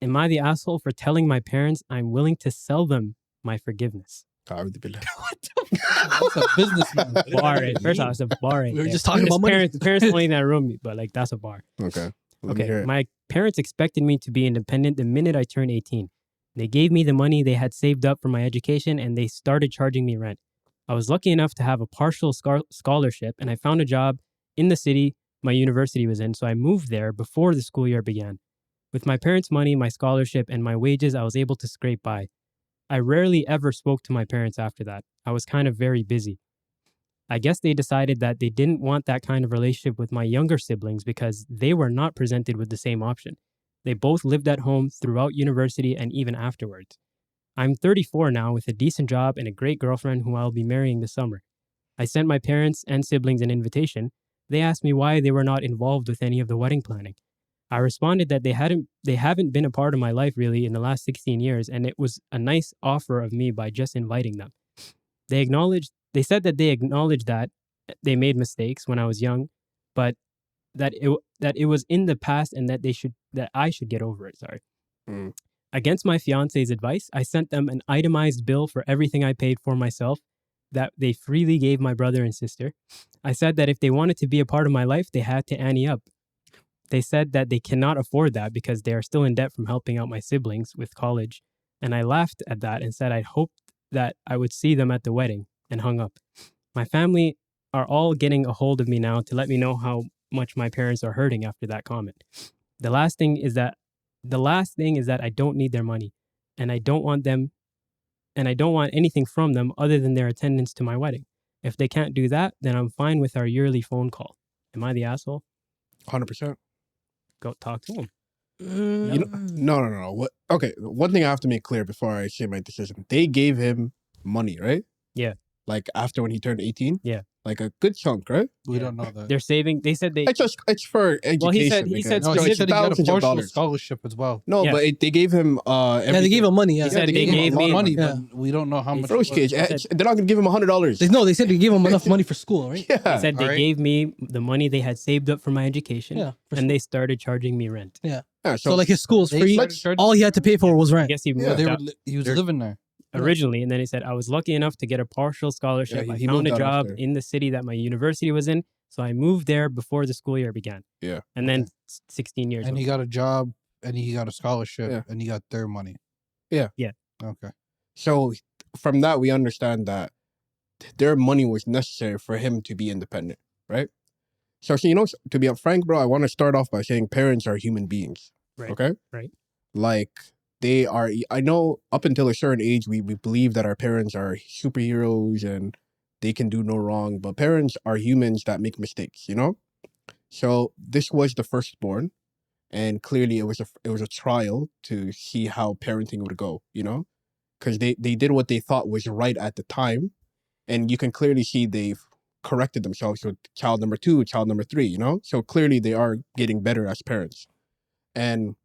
Am I the asshole for telling my parents I'm willing to sell them my forgiveness? What the That's a businessman. Bar right. First off, it's a bar right We were there. just talking about money. The parents only in that room, but like that's a bar. Okay. Let me hear Okay, it. my parents expected me to be independent the minute I turned 18. They gave me the money they had saved up for my education and they started charging me rent. I was lucky enough to have a partial scholarship and I found a job in the city my university was in, so I moved there before the school year began. With my parents' money, my scholarship, and my wages, I was able to scrape by. I rarely ever spoke to my parents after that. I was kind of very busy. I guess they decided that they didn't want that kind of relationship with my younger siblings because they were not presented with the same option. They both lived at home throughout university and even afterwards. I'm 34 now with a decent job and a great girlfriend who I'll be marrying this summer. I sent my parents and siblings an invitation. They asked me why they were not involved with any of the wedding planning. I responded that they haven't been a part of my life really in the last 16 years, and it was a nice offer of me by just inviting them. They said that they acknowledged that they made mistakes when I was young, but that it was in the past and that I should get over it. Sorry. Mm. Against my fiance's advice, I sent them an itemized bill for everything I paid for myself that they freely gave my brother and sister. I said that if they wanted to be a part of my life, they had to ante up. They said that they cannot afford that because they are still in debt from helping out my siblings with college. And I laughed at that and said I'd hoped that I would see them at the wedding and hung up. My family are all getting a hold of me now to let me know how much my parents are hurting after that comment. The last thing is that I don't need their money and I don't want anything from them other than their attendance to my wedding. If they can't do that, then I'm fine with our yearly phone call. Am I the asshole? 100%. Go talk to him. No. What? Okay. One thing I have to make clear before I say my decision. They gave him money, right? Yeah. Like after when he turned 18? Yeah. Like a good chunk, right? We don't know that. They're saving. They said they. It's for education. Well, he said No, he said he got a thousands of partial dollars. scholarship as well. No, Yeah. but they gave him Yeah, they gave him money. Yeah, He said they they gave him gave a lot me of money, Yeah. but we don't know how much. Bro, it was. Cage, they're not gonna give him $100. They said they gave him enough money for school, right? Yeah. They said they Alright. gave me the money they had saved up for my education, Yeah, for and they started charging me rent. Yeah, So like his school was They free. started charging- All he had to pay for was I rent. guess he Yeah. moved They out he was living there. originally, and then he said I was lucky enough to get a partial scholarship. Yeah, I he found moved a out job after. in the city that my university was in, so I moved there before the school year began. Yeah. And then 16 years. And he got a job, and he got a scholarship, Yeah. and he got their money. Yeah. Yeah. Okay. So from that, we understand that their money was necessary for him to be independent, right? So to be frank, bro, I want to start off by saying parents are human beings. Right. Okay? Right. Like they are, I know up until a certain age, we believe that our parents are superheroes and they can do no wrong, but parents are humans that make mistakes, So this was the firstborn, and clearly it was a trial to see how parenting would go, because they did what they thought was right at the time, and you can clearly see they've corrected themselves with child number 2, child number 3, So clearly they are getting better as parents. And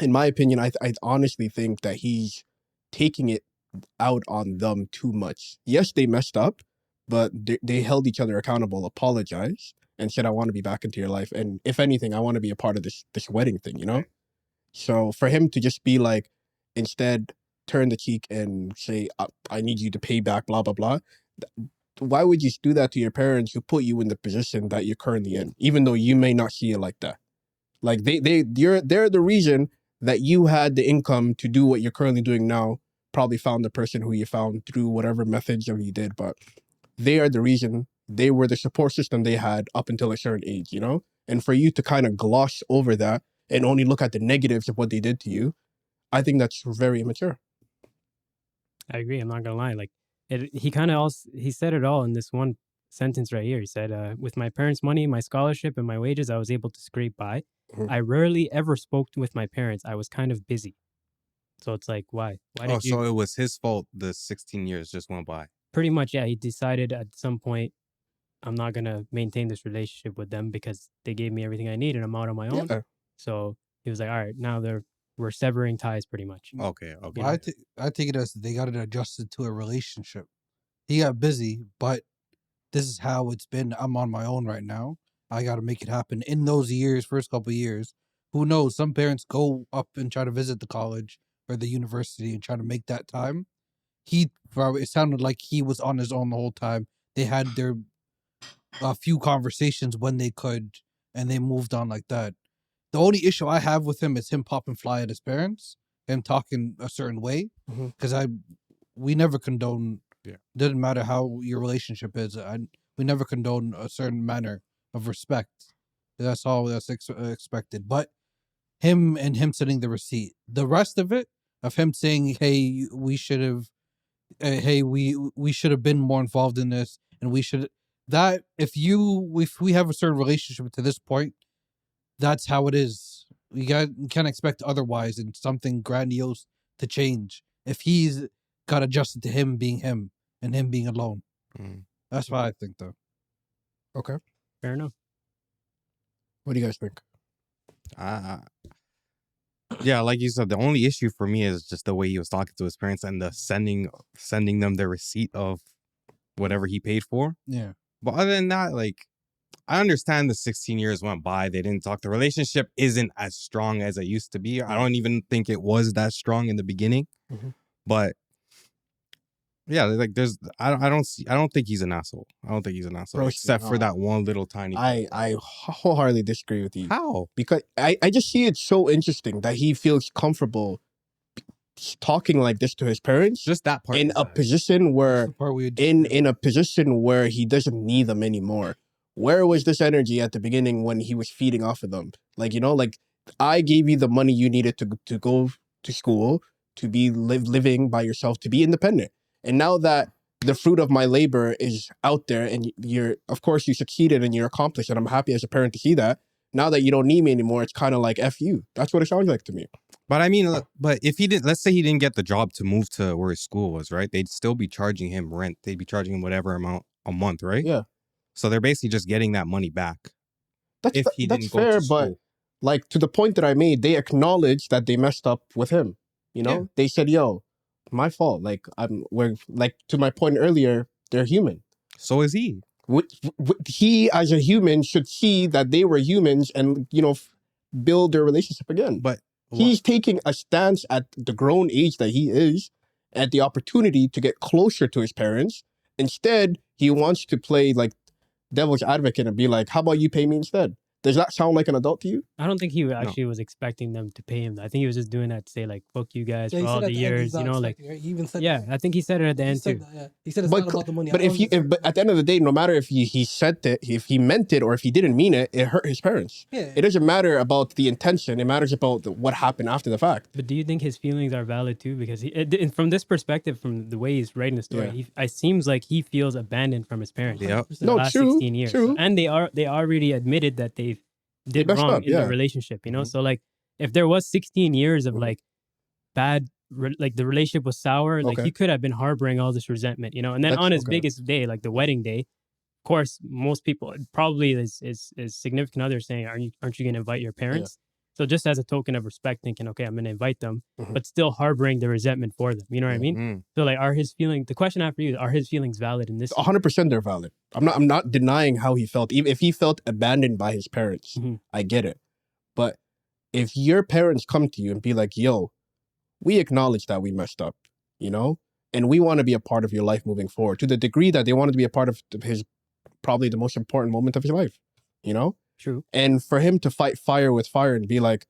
in my opinion, I honestly think that he's taking it out on them too much. Yes, they messed up, but they held each other accountable, apologized, and said, I want to be back into your life. And if anything, I want to be a part of this wedding thing, So for him to just be like, instead, turn the cheek and say, I need you to pay back, blah, blah, blah. Why would you do that to your parents who put you in the position that you're currently in, even though you may not see it like that? Like they're the reason that you had the income to do what you're currently doing now. Probably found the person who you found through whatever methods that you did, but they are the reason. They were the support system they had up until a certain age, And for you to kind of gloss over that and only look at the negatives of what they did to you, I think that's very immature. I agree. I'm not gonna lie. Like he said it all in this one sentence right here. He said, "With my parents' money, my scholarship, and my wages, I was able to scrape by. Mhm. I rarely ever spoke with my parents. I was kind of busy." So it's like, why? Why did you? So it was his fault. The 16 years just went by. Pretty much, yeah. He decided at some point, I'm not gonna maintain this relationship with them because they gave me everything I need and I'm out on my own. Yeah. So he was like, all right, now we're severing ties pretty much. Okay. Well, I take it as they got it adjusted to a relationship. He got busy, but this is how it's been. I'm on my own right now. I got to make it happen. In those years, first couple of years, who knows? Some parents go up and try to visit the college or the university and try to make that time. It sounded like he was on his own the whole time. They had their a few conversations when they could, and they moved on like that. The only issue I have with him is him popping fly at his parents, him talking a certain way, Mhm. because we never condone. Yeah. Doesn't matter how your relationship is. We never condone a certain manner of respect. That's all that's expected. But him sending the receipt, the rest of it, of him saying, "Hey, we should have, hey, we should have been more involved in this, and we should." That if we have a certain relationship to this point, that's how it is. You can't expect otherwise, and something grandiose to change if he's got adjusted to him being him and him being alone. Mm. That's what I think, though. Okay. Fair enough. What do you guys think? Yeah, like you said, the only issue for me is just the way he was talking to his parents and the sending them the receipt of whatever he paid for. Yeah. But other than that, like, I understand the 16 years went by. They didn't talk. The relationship isn't as strong as it used to be. I don't even think it was that strong in the beginning. Mhm. But yeah, like I don't think he's an asshole. I don't think he's an asshole, Bro, except for no. that one little tiny. I wholeheartedly disagree with you. How? Because I just see it so interesting that he feels comfortable talking like this to his parents Just that part. in a position That's where the part we in a position where he doesn't need them anymore. Where was this energy at the beginning when he was feeding off of them? Like, like I gave you the money you needed to go to school, to be living by yourself, to be independent. And now that the fruit of my labor is out there and of course you succeeded and you're accomplished, and I'm happy as a parent to see that. Now that you don't need me anymore, it's kind of like F you. That's what it sounds like to me. But I mean, but if he didn't, let's say he didn't get the job to move to where his school was, right? They'd still be charging him rent. They'd be charging him whatever amount a month, right? Yeah. So they're basically just getting that money back. That's Didn't go fair, to but school. like to the point that I made, they acknowledged that they messed up with him. Yeah. They said, "Yo, my fault." Like we're like to my point earlier, they're human. So is he. He as a human should see that they were humans and build their relationship again. But he's taking a stance at the grown age that he is, at the opportunity to get closer to his parents. Instead, he wants to play like devil's advocate and be like, "How about you pay me instead?" Does that sound like an adult to you? I don't think he actually was expecting them to pay him. I think he was just doing that to say like, "Fuck you guys Yeah, for he all said the at the end he's years," not like. expecting, right? He even said Yeah, that. I think he said it at the He end said too. that, yeah. He said it's not about the money. But at the end of the day, no matter if he said it, if he meant it or if he didn't mean it, it hurt his parents. Yeah. It doesn't matter about the intention. It matters about what happened after the fact. But do you think his feelings are valid too? Because from this perspective, from the way he's writing the story, it seems like he feels abandoned from his parents. Yep. For the last 16 years. True. And they already admitted that they did messed wrong up, in the relationship, Mhm. So like if there was 16 years of Mhm. like bad like the relationship was sour, like Okay. he could have been harboring all this resentment, and then That's on his okay. biggest day, like the wedding day, of course, most people probably is significant other saying, aren't you going to invite your parents? So just as a token of respect, thinking, okay, I'm going to invite them, Mhm. but still harboring the resentment for them. You know what I mean? Mm. So like, are his feelings? The question after you: are his feelings valid in this? 100% they're valid. I'm not denying how he felt. Even if he felt abandoned by his parents, Mhm. I get it. But if your parents come to you and be like, "Yo, we acknowledge that we messed up, and we want to be a part of your life moving forward," to the degree that they wanted to be a part of his probably the most important moment of his life, True. and for him to fight fire with fire and be like,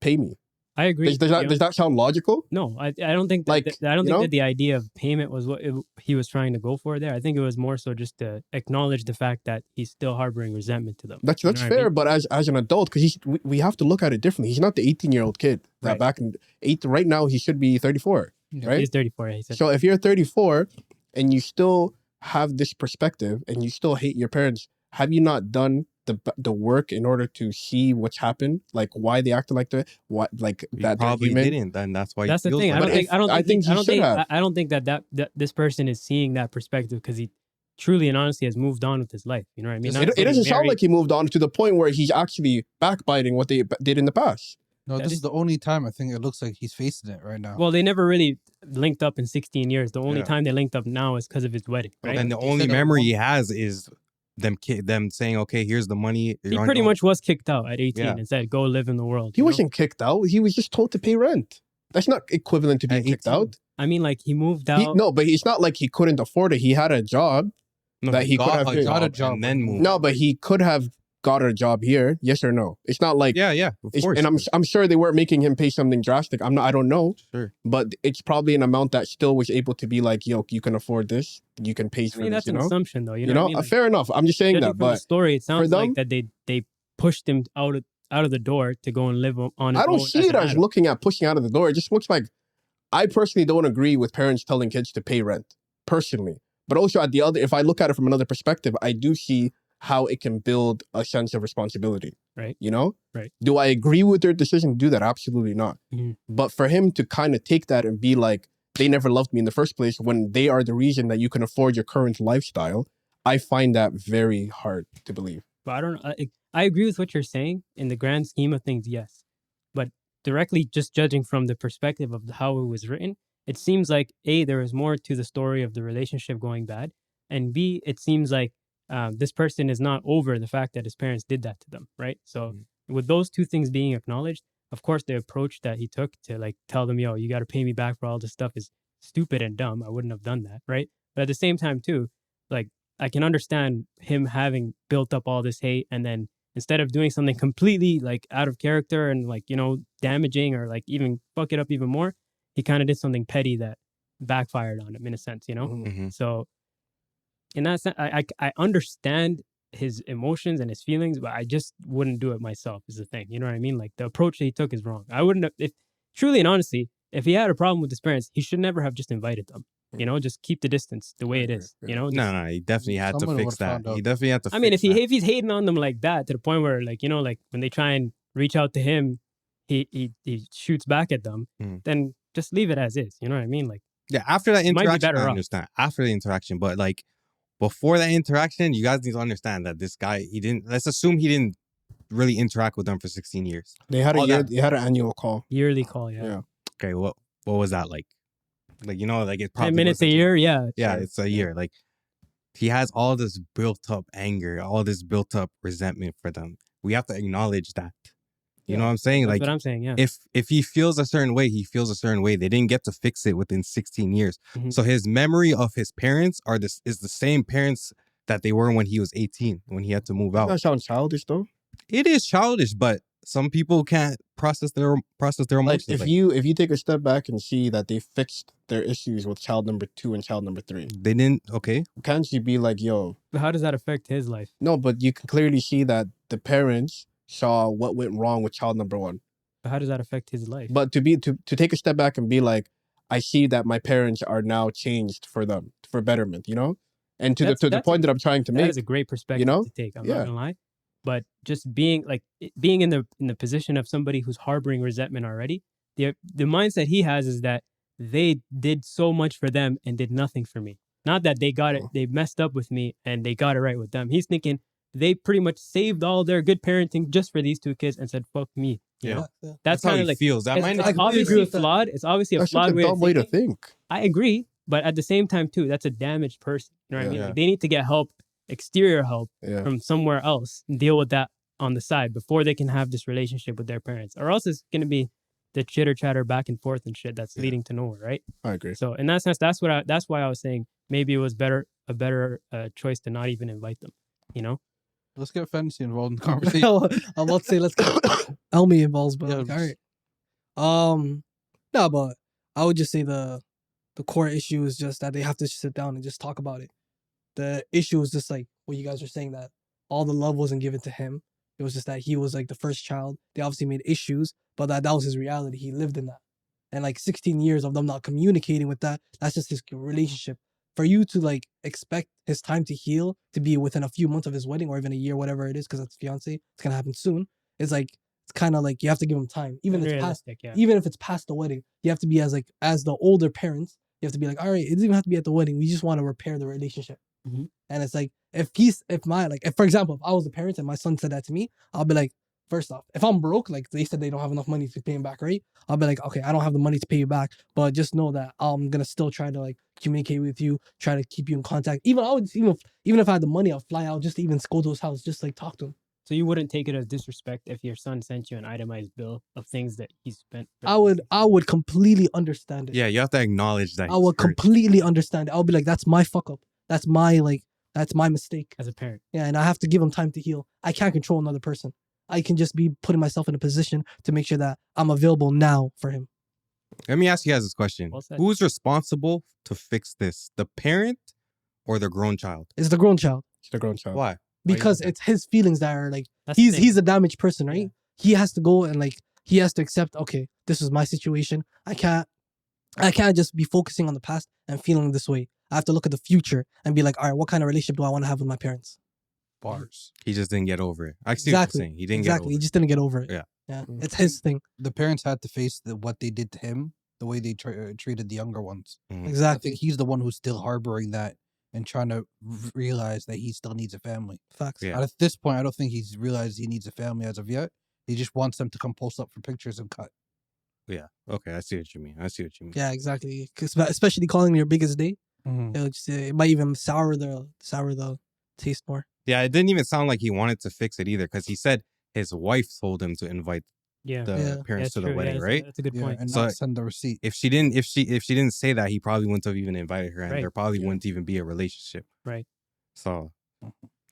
pay me. I agree. Does that sound logical? No, I don't think that, Like, I don't you think know? that the idea of payment was what he was trying to go for there. I think it was more so just to acknowledge the fact that he's still harboring resentment to them. That's You know what I fair, mean? but as an adult, because we have to look at it differently. He's not the 18-year-old kid that Right. back in right now he should be 34, right? He's 34. He said. So if you're 34 and you still have this perspective and you still hate your parents, have you not done the work in order to see what's happened, like why they acted like that, what like He that they're probably human? didn't. Then that's why. That's he the feels thing. like that. I think he should have. I don't think that this person is seeing that perspective because he truly and honestly has moved on with his life. You know what I mean? It doesn't sound like he moved on to the point where he's actually backbiting what they did in the past. No, That this is- is the only time I think it looks like he's facing it right now. Well, they never really linked up in 16 years. The only Yeah. time they linked up now is because of his wedding, right? And the He only said that memory one- he has is them saying, okay, here's the money. He pretty much was kicked out at 18 Yeah. and said, "Go live in the world." He you know? wasn't kicked out. He was just told to pay rent. That's not equivalent to being At kicked 18. out. I mean, like he moved out. No, but it's not like he couldn't afford it. He had a job. No, that he could have been- got a job and then moved. No, but he could have got a job here. Yes or no? It's not like Yeah, of course. and I'm sure they weren't making him pay something drastic. I don't know, sure. but it's probably an amount that still was able to be like, yo, you can afford this. You can pay I for mean, this. that's an assumption, though. You know, what I mean? Like, fair enough. I'm just saying judging that, from the but story, it sounds them- like that they pushed him out of the door to go and live on his I don't own see as it an as adult. looking at pushing out of the door. It just looks like I personally don't agree with parents telling kids to pay rent personally. But also if I look at it from another perspective, I do see how it can build a sense of responsibility. Right. You know? Right. Do I agree with their decision to do that? Absolutely not. Mhm. But for him to kind of take that and be like, they never loved me in the first place when they are the reason that you can afford your current lifestyle, I find that very hard to believe. But I don't. I agree with what you're saying in the grand scheme of things. Yes, but directly just judging from the perspective of how it was written, it seems like A, there is more to the story of the relationship going bad, and B, it seems like this person is not over the fact that his parents did that to them, right? So with those two things being acknowledged, of course, the approach that he took to like tell them, yo, you got to pay me back for all this stuff is stupid and dumb. I wouldn't have done that, right? But at the same time, too, like I can understand him having built up all this hate and then instead of doing something completely like out of character and like, damaging or like even fuck it up even more, he kind of did something petty that backfired on him in a sense, Mhm. So in that sense, I understand his emotions and his feelings, but I just wouldn't do it myself is the thing. You know what I mean? Like the approach that he took is wrong. I wouldn't have, if truly and honestly, if he had a problem with his parents, he should never have just invited them. Just keep the distance the way it is. No, he definitely had to Someone fix would've that. found out. He definitely had to. I mean, fix if he's hating on them like that to the point where like like when they try and reach out to him, he shoots back at them, then just leave it as is. You know what I mean? Like after that might be interaction, better I off. understand. After the interaction, but like before that interaction, you guys need to understand that this guy, he didn't. Let's assume he didn't really interact with them for 16 years. They had All that- they had an annual call. yearly call, yeah. Yeah. Okay, what was that like? Like like it probably 10 minutes a wasn't- year, yeah. Yeah, sure. it's a year. Like he has all this built up anger, all this built up resentment for them. We have to acknowledge that. You know what I'm saying? That's Like what I'm saying, yeah. if he feels a certain way, he feels a certain way. They didn't get to fix it within 16 years. Mhm. So his memory of his parents is the same parents that they were when he was 18, when he had to move out. That sounds childish though. It is childish, but some people can't process their Like emotions. if you take a step back and see that they fixed their issues with child number 2 and child number 3, they didn't, okay. can't you be like, yo, But how does that affect his life? no, but you can clearly see that the parents saw what went wrong with child number 1. But how does that affect his life? But to take a step back and be like, I see that my parents are now changed for betterment, And to the That's point that I'm trying to that make, is a great perspective know? to take. I'm Yeah. not gonna lie, but just being in the position of somebody who's harboring resentment already, the mindset he has is that they did so much for them and did nothing for me. Not that they got it, they messed up with me and they got it right with them. He's thinking they pretty much saved all their good parenting just for these 2 kids and said fuck me. You know? That's how kind he of like feels. That might it's not obviously flawed. It's obviously a that's such flawed a way dumb of way to thinking. think. I agree, but at the same time too, that's a damaged person. You know what I mean? Yeah. Like, they need to get help, exterior help Yeah. from somewhere else, and deal with that on the side before they can have this relationship with their parents. Or else it's gonna be the chitter chatter back and forth and shit that's leading to nowhere, right? I agree. So in that sense, that's why I was saying maybe it was a better choice to not even invite them. Let's get fantasy involved in the conversation. I'm about to say let's get Elmi involved, but Yeah, like, all right. No, but I would just say the core issue is just that they have to sit down and just talk about it. The issue is just like what you guys are saying, that all the love wasn't given to him. It was just that he was like the first child. They obviously made issues, but that was his reality. He lived in that. And like 16 years of them not communicating with that's just his relationship. For you to like expect his time to heal to be within a few months of his wedding or even a year, whatever it is, because that's fiance, it's gonna happen soon. It's kind of like you have to give him time, even if it's past, Unrealistic, yeah. even if it's past the wedding. You have to be as the older parents. You have to be like, all right, it doesn't even have to be at the wedding. We just want to repair the relationship. Mhm. And it's like, for example, if I was the parent and my son said that to me, I'll be like, First off, if I'm broke, like they said they don't have enough money to pay him back, right? I'll be like, okay, I don't have the money to pay you back, but just know that I'm gonna still try to like communicate with you, try to keep you in contact. Even if I had the money, I'll fly out just to even go to his house, just like talk to him. So you wouldn't take it as disrespect if your son sent you an itemized bill of things that he spent. I would completely understand it. Yeah, you have to acknowledge that. I would he's hurt. completely understand it. I'll be like, that's my fuck up. That's my mistake. As a parent. Yeah, and I have to give him time to heal. I can't control another person. I can just be putting myself in a position to make sure that I'm available now for him. Let me ask you guys this question: Well said. who's responsible to fix this? The parent or the grown child? It's the grown child It's the grown child. Why? because it's his feelings that are like That's the thing. he's a damaged person, right? Yeah. He has to go and like he has to accept. Okay, this is my situation. I can't just be focusing on the past and feeling this way. I have to look at the future and be like, all right, what kind of relationship do I want to have with my parents? Bars. He just didn't get over it. I see Exactly. what you're saying. He didn't Exactly. get He over just didn't get over it. Yeah. Yeah. Mm. It's his thing. The parents had to face what they did to him, the way they treated the younger ones. it. Mhm. I Exactly. think he's the one who's still harboring that and trying to realize that he still needs a family. Facts. Yeah. At this point, I don't think he's realized he needs a family as of yet. He just wants them to come post up for pictures and cut. Yeah. Okay, I see what you mean. Yeah, exactly. 'Cause especially calling your biggest day, it might even sour the taste more. Yeah, it didn't even sound like he wanted to fix it either, because he said his wife told him to invite Yeah. the Yeah. parents to true. the wedding, that's right? That's a good Yeah, point. and So- not send the receipt. If she didn't say that, he probably wouldn't have even invited her, and Right. there probably Yeah. wouldn't even be a relationship. Right. So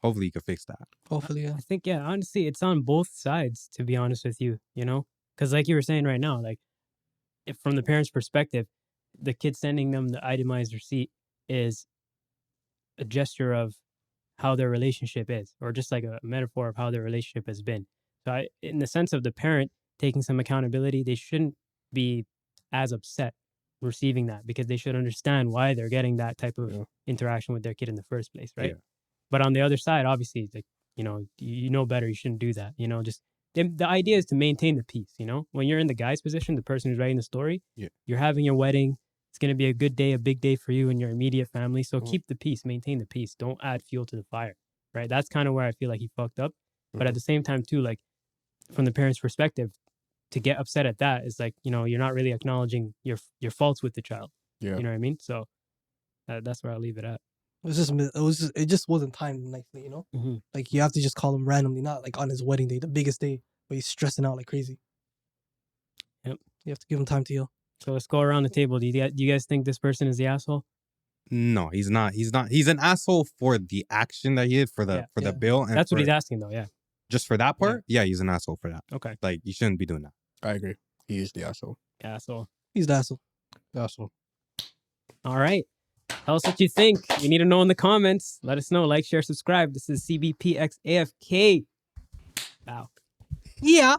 hopefully he could fix that. Hopefully, yeah. I think, yeah, honestly, it's on both sides, to be honest with you, Because like you were saying right now, like, if from the parent's perspective, the kid sending them the itemized receipt is a gesture of how their relationship is, or just like a metaphor of how their relationship has been. So in the sense of the parent taking some accountability, they shouldn't be as upset receiving that, because they should understand why they're getting that type of Yeah. interaction with their kid in the first place, right? Yeah. But on the other side, obviously, like, you know better, you shouldn't do that. Just the idea is to maintain the peace. When you're in the guy's position, the person who's writing the story, Yeah. you're having your wedding. It's going to be a good day, a big day for you and your immediate family. So Mhm. keep the peace, maintain the peace. Don't add fuel to the fire, right? That's kind of where I feel like he fucked up. But at the same time, too, like, from the parent's perspective, to get upset at that is like, you're not really acknowledging your faults with the child. Yeah. You know what I mean? So that's where I'll leave it at. It just wasn't timed nicely, Mm-hmm. Like you have to just call him randomly, not like on his wedding day, the biggest day, where he's stressing out like crazy. Yep. You have to give him time to heal. So let's go around the table. Do you guys think this person is the asshole? No, he's not. He's not. He's an asshole for the action that he did for the Yeah. bill. And That's what for- he's asking, though. Yeah. Just for that part, yeah, he's an asshole for that. Okay. Like, you shouldn't be doing that. I agree. He is the asshole. Asshole. He's the asshole. That's all. All right. Tell us what you think. We need to know in the comments. Let us know. Like, share, subscribe. This is CBPX AFK. Wow. Yeah.